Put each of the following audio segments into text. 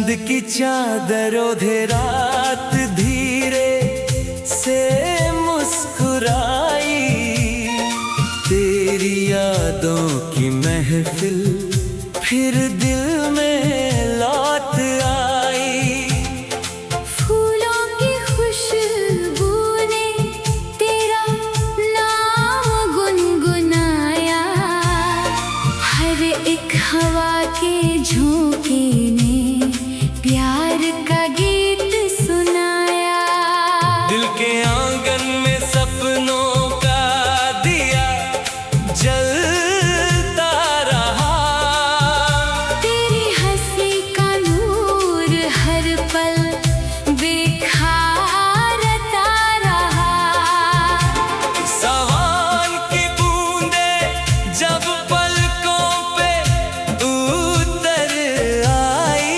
चांद की चादर ओढ़े रात धीरे से मुस्कुराई, तेरी यादों की महफिल फिर दिल में लौट आई। फूलों की खुशबू ने तेरा नाम गुनगुनाया, हर एक हवा के झोंके ने प्यार का गीत सुनाया। दिल के आंगन में सपनों का दिया जलता रहा, तेरी हंसी का नूर हर पल बिखारता रहा। सावन की बूंदें जब पलकों पे उतर आई,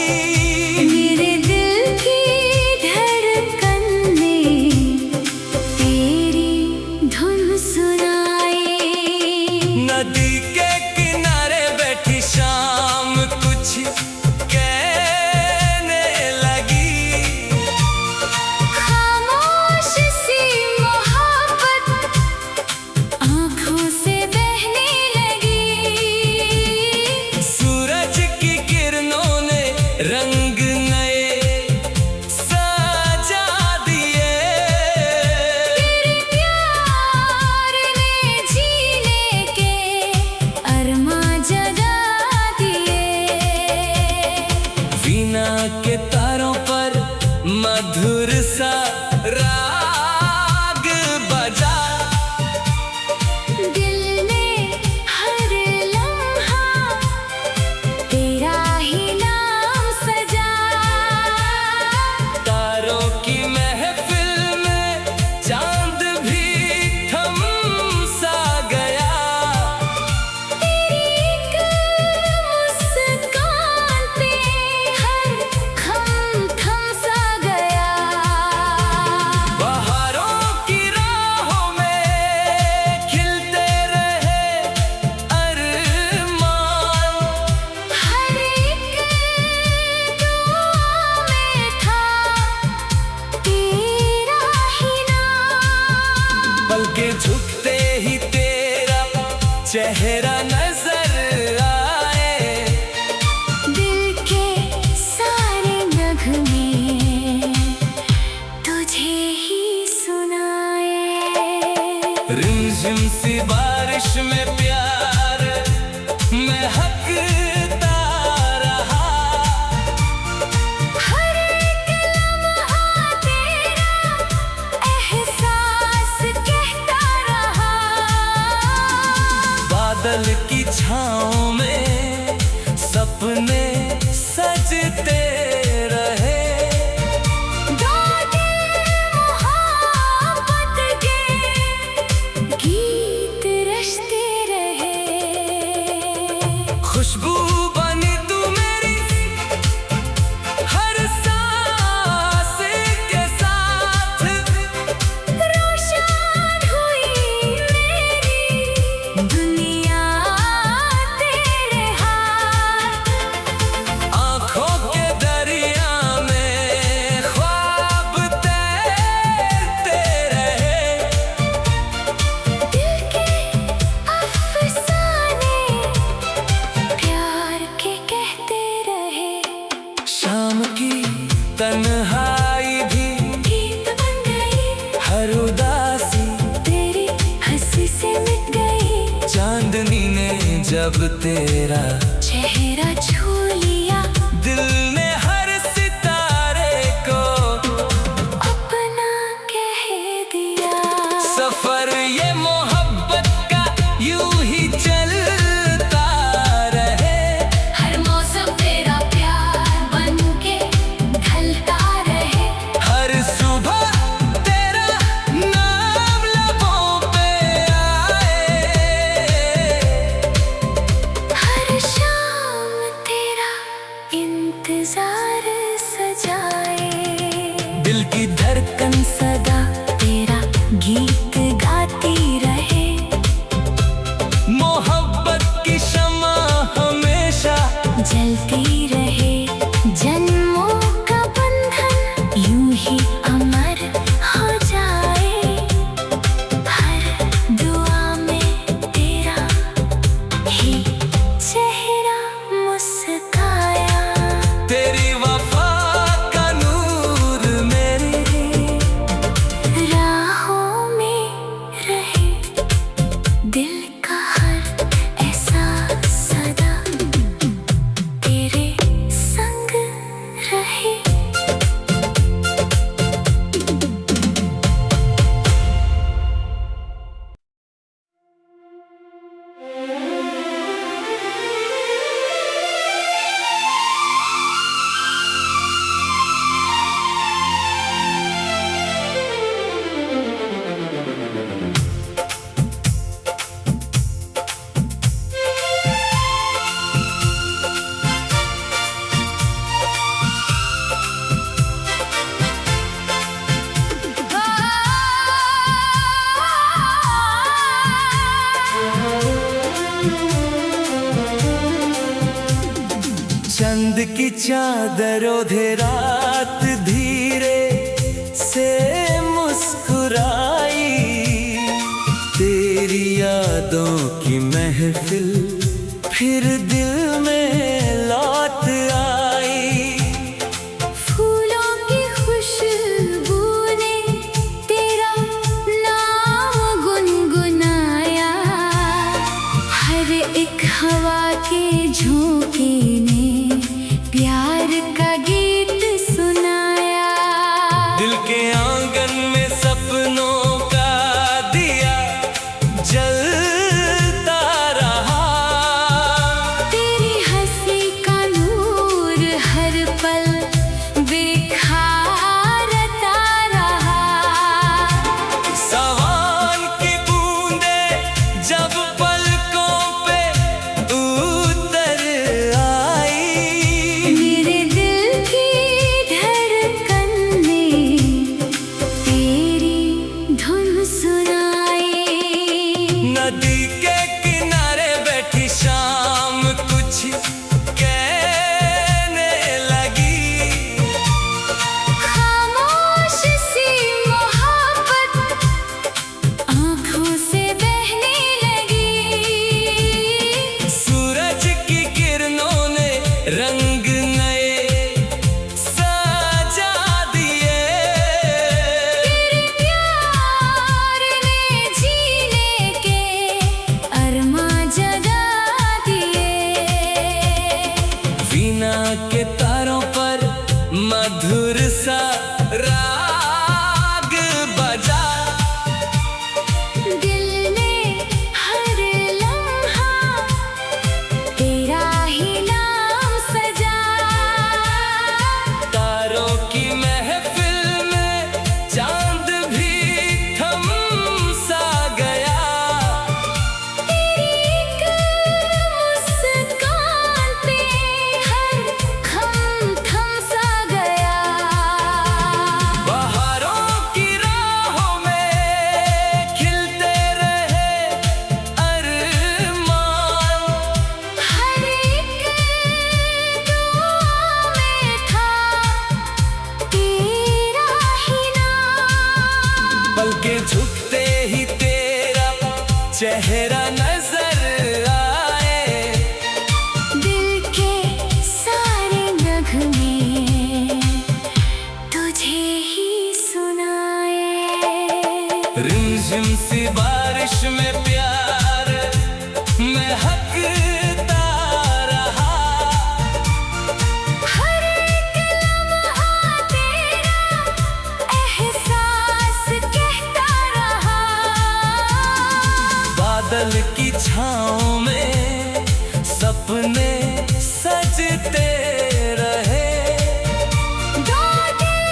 मेरे दिल की धड़कन ने तेरी धुन सुनाई। नदी के किनारे बैठी शाम कुछ कहने लगी, खामोश सी मोहब्बत आँखों से बहने लगी। सूरज की किरणों ने रंग नए सजा दिए, तेरे प्यार ने जीने के अरमां जगा दिए। वीणा के तारों पर मधुर सा राग बजा, दिल ने हर लम्हा तेरा ही नाम सजा। तारों की महफिल में चांद भी थम सा गया, तेरी एक मुस्कान पे हर खम थम सा गया। बहारों की राहों में खिलते रहे अरमान, हर एक दुआ में था तेरा ही नाम। पलके झुकते ही तेरा चेहरा नजर आए, दिल के सारे नगमे तुझे ही सुनाए। रिमझिम सी बारिश में प्यार महकता रहा, हर एक लम्हा तेरा एहसास कहता रहा। बादल की छाँव में सपने सजते रहे, दो दिल मोहब्बत के गीत रचते रहे। खुशबू बनी तू मेरी हर सांस के साथ, रोशन हुई मेरी दुनिया तेरे हाथ। आँखों के दरिया में ख्वाब तैरते रहे, दिल के अफसाने प्यार के कहते रहे। शाम की तन्हाई भी गीत बन गई, हर उदासी तेरी हंसी से मिट गई। चांदनी ने जब तेरा चेहरा छू लिया, दिल ने हर सितारे को अपना कह दिया। सफर ये मोहब्बत का यूं ही चलता रहे, हर मौसम तेरा प्यार बनके ढलता रहे। हर सुबह तेरा नाम लबों पे आए, हर शाम तेरा की चादर ओढ़े रात धीरे से मुस्कुराई, तेरी यादों की महफिल फिर दिल में लौट आई। फूलों की खुशबू ने तेरा नाम गुनगुनाया, हर एक हवा के झोंके ने प्यार का गीत सुनाया। दिल के आंगन में सपनों का दिया जलता रहा, तेरी हंसी का नूर हर पल बिखारता रहा। सावन की बूंदें जब पलकों पे उतर आई, मेरे दिल की धड़कन ने तेरी धुन सुनाई। नदी के किनारे बैठी शाम कुछ कहने लगी, खामोश सी मोहब्बत आँखों से बहने लगी। सूरज की किरणों ने रंग नए सजा दिए, तेरे प्यार ने जीने के अरमां जगा दिए। वीणा के तारों पर मधुर सा राग बजा, दिल ने हर लम्हा तेरा ही नाम सजा। तारों की महफिल में चांद भी थम सा गया, तेरी एक मुस्कान पे हर खम थम सा गया। बहारों की राहों में खिलते रहे अरमान, हर एक दुआ में था तेरा ही नाम। पलके झुकते ही तेरा चेहरा नजर आए, दिल के सारे नगमे तुझे ही सुनाए। रिमझिम सी बारिश में प्यार महकता रहा, हर एक लम्हा तेरा एहसास कहता रहा। बादल की छाँव में सपने सजते रहे, दो दिल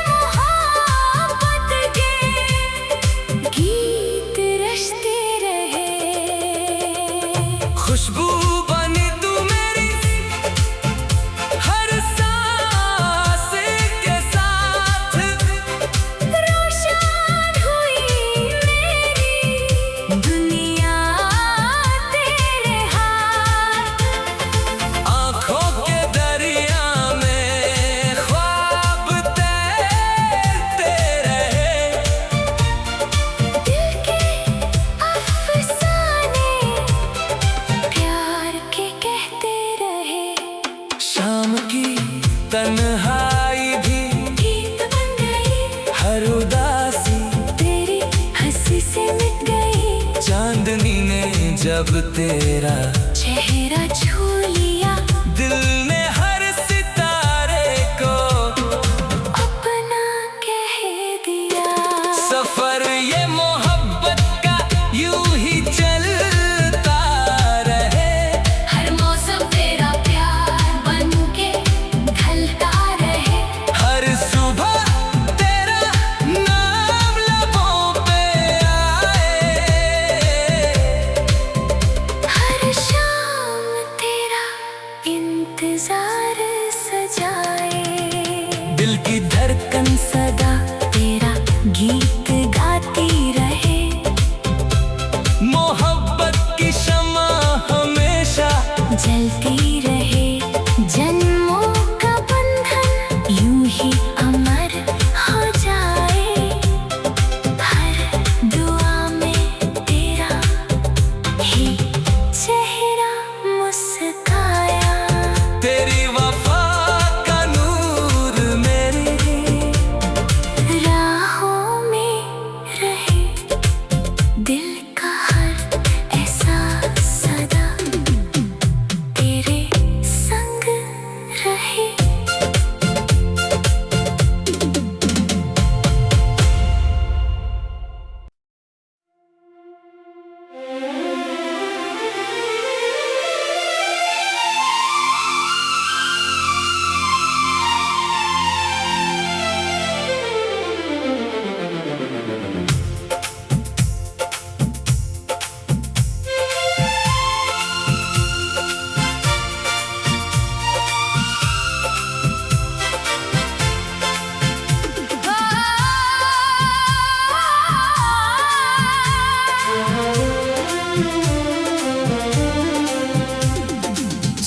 मोहब्बत के गीत रचते रहे। खुशबू बनी तू मेरी हर सांस के साथ, रोशन हुई मेरी दुनिया तेरे हाथ। आँखों के दरिया में ख्वाब तैरते रहे, दिल के अफसाने प्यार के कहते रहे। शाम की तन्हाई भी गीत बन गई, हर उदासी तेरी हंसी से मिट गई। चांदनी ने जब तेरा चेहरा छू लिया, दिल ने हर सितारे को अपना कह दिया। सफर ये मोहब्बत का यूं ही चलता रहे, हर मौसम तेरा प्यार बनके ढलता रहे। हर सुबह तेरा नाम लबों पे आए, हर शाम तेरा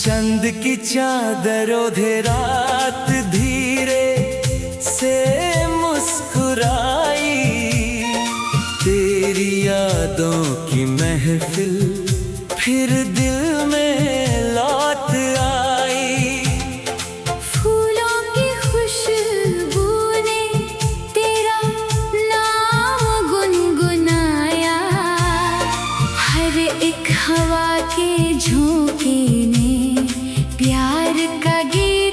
चंद की चादर ओढ़े रात धीरे से मुस्कुराई, तेरी यादों की महफिल फिर दिल में लौट आई। फूलों की खुशबू ने तेरा नाम गुनगुनाया, हर एक हवा के झोंके ने प्यार का गीत